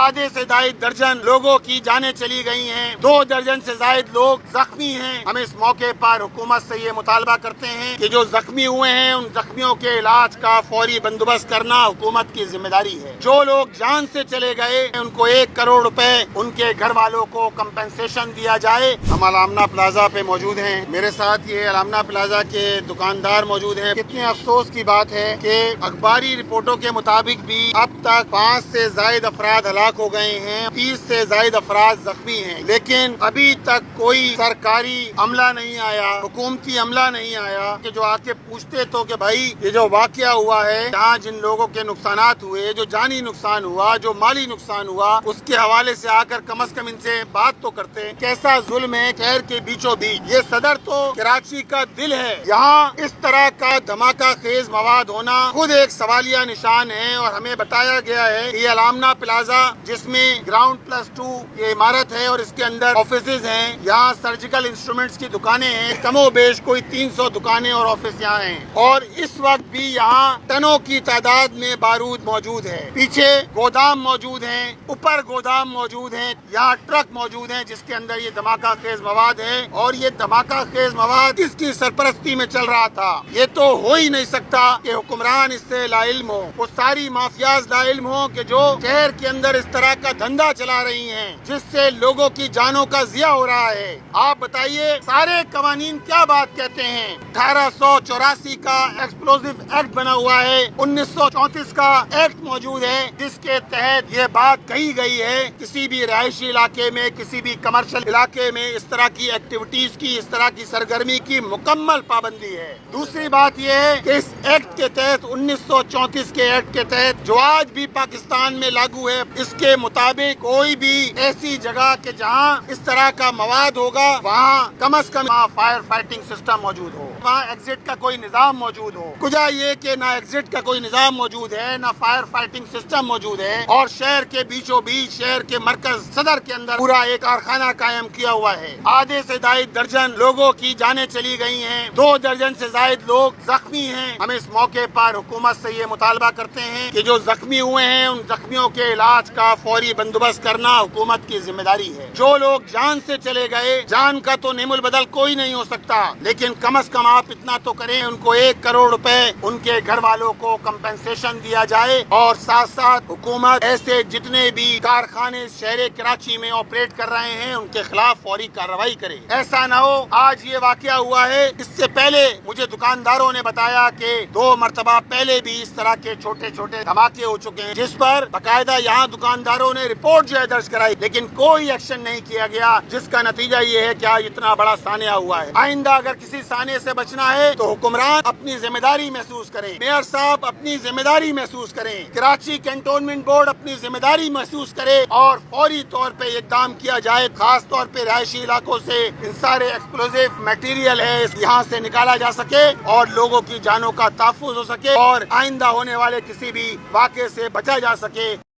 आधे से ज्यादा दर्जन लोगों की जानें चली गई हैं, 2 दर्जन से ज्यादा लोग जख्मी हैं। हम इस मौके पर हुकूमत से ये मुतालबा करते हैं कि जो जख्मी हुए हैं उन जख्मियों के इलाज का फौरी बंदोबस्त करना हुकूमत की जिम्मेदारी है। जो लोग जान से चले गए उनको 1 करोड़ रुपए उनके घर वालों को कंपनसेशन दिया जाए। हम अलामना प्लाजा पे मौजूद हैं, मेरे साथ ये अलामना प्लाजा के दुकानदार मौजूद हैं। कितने अफसोस की बात है कि अखबारी रिपोर्टों के मुताबिक भी अब तक 5 से ज्यादा अफराद हलाक हो गए हैं, 30 से ज्यादा अफराद जख्मी हैं, लेकिन अभी तक कोई सरकारी अमला नहीं आया, हुकूमती अमला नहीं आया कि जो आके पूछते तो कि भाई ये जो वाकया हुआ है, यहाँ जिन लोगों के नुकसानात हुए, जो जानी नुकसान हुआ, जो माली नुकसान हुआ, उसके हवाले से आकर कम से कम इनसे बात तो करते हैं। कैसा जुल्म है शहर के बीचों बीच। ये सदर तो कराची का दिल है, यहाँ इस तरह का धमाका खेज मवाद होना खुद एक सवालिया निशान है। और हमें बताया गया है कि ये अलामना प्लाजा जिसमें ग्राउंड +2 ये इमारत है और इसके अंदर ऑफिसेज हैं, यहाँ सर्जिकल इंस्ट्रूमेंट्स की दुकानें हैं, कमो बेश कोई 300 दुकानें और ऑफिस यहाँ हैं। और इस वक्त भी यहाँ टनों की तादाद में बारूद मौजूद है। पीछे गोदाम मौजूद हैं, ऊपर गोदाम मौजूद हैं, यहाँ ट्रक मौजूद हैं जिसके अंदर ये धमाका खेज मवाद है। और ये धमाका खेज मवाद किसकी सरपरस्ती में चल रहा था? ये तो हो ही नहीं सकता कि हुक्मरान इससे लाइल्म हो, वो सारी माफियाज लाइल्म हो कि जो शहर के अंदर इस तरह का धंधा चला रही हैं जिससे लोगों की जानों का जिया हो रहा है। आप बताइए सारे कवानीन क्या बात कहते हैं? 1884 का एक्सप्लोजिव एक्ट बना हुआ है, 1934 का एक्ट मौजूद है जिसके तहत ये बात कही गई है किसी भी रिहायशी इलाके में, किसी भी कमर्शियल इलाके में इस तरह की एक्टिविटीज की, इस तरह की सरगर्मी की मुकम्मल पाबंदी है। दूसरी बात यह है कि इस एक्ट के तहत 1934 के एक्ट के तहत जो आज भी पाकिस्तान में लागू है, इसके मुताबिक कोई भी ऐसी जगह के जहाँ इस तरह का मवाद होगा वहाँ कम से कम फायर फाइटिंग सिस्टम मौजूद हो, वहाँ एग्जिट का कोई निजाम मौजूद हो। कुजा ये कि ना एग्जिट का कोई निजाम मौजूद है, ना फायर फाइटिंग सिस्टम मौजूद है। और शहर के बीचों बीच, शहर के मरकज सदर के अंदर पूरा एक कारखाना कायम किया हुआ है। आधे से ज्यादा दर्जन लोगों की जानें चली गई हैं, 2 दर्जन से ज्यादा लोग जख्मी हैं। हम इस मौके पर हुकूमत से ये मुतालबा करते हैं कि जो जख्मी हुए हैं उन जख्मियों के इलाज का फौरी बंदोबस्त करना हुकूमत की जिम्मेदारी है। जो लोग जान से चले गए, जान का तो नेमुल बदल कोई नहीं हो सकता, लेकिन कम से कम आप इतना तो करें, उनको 1 करोड़ रुपए उनके घर वालों को कंपनसेशन दिया जाए। और साथ साथ हुकूमत ऐसे जितने भी कारखाने शहर कराची में ऑपरेट कर रहे हैं उनके खिलाफ फौरी कार्रवाई करे। ऐसा न हो आज ये वाकया हुआ है, इससे पहले मुझे दुकानदारों ने बताया कि 2 मरतबा पहले भी इस तरह के छोटे छोटे धमाके हो चुके हैं जिस पर बाकायदा यहाँ दुकानदारों ने रिपोर्ट जो है दर्ज कराई, लेकिन कोई एक्शन नहीं किया गया, जिसका नतीजा ये है कि आज इतना बड़ा सानिया हुआ है। आइंदा अगर किसी साने से बचना है तो हुक्मरान अपनी जिम्मेदारी महसूस करें, मेयर साहब अपनी जिम्मेदारी महसूस करें, कराची कैंटोनमेंट बोर्ड अपनी जिम्मेदारी महसूस करे और फौरी तौर पे इक़दाम किया जाए। खास तौर पे रिहायशी इलाकों से इन सारे एक्सप्लोजिव मटेरियल है यहाँ से निकाला जा सके और लोगों की जानों का तहफ़्फ़ुज़ हो सके और आइंदा होने वाले किसी भी वाक़े से बचा जा सके।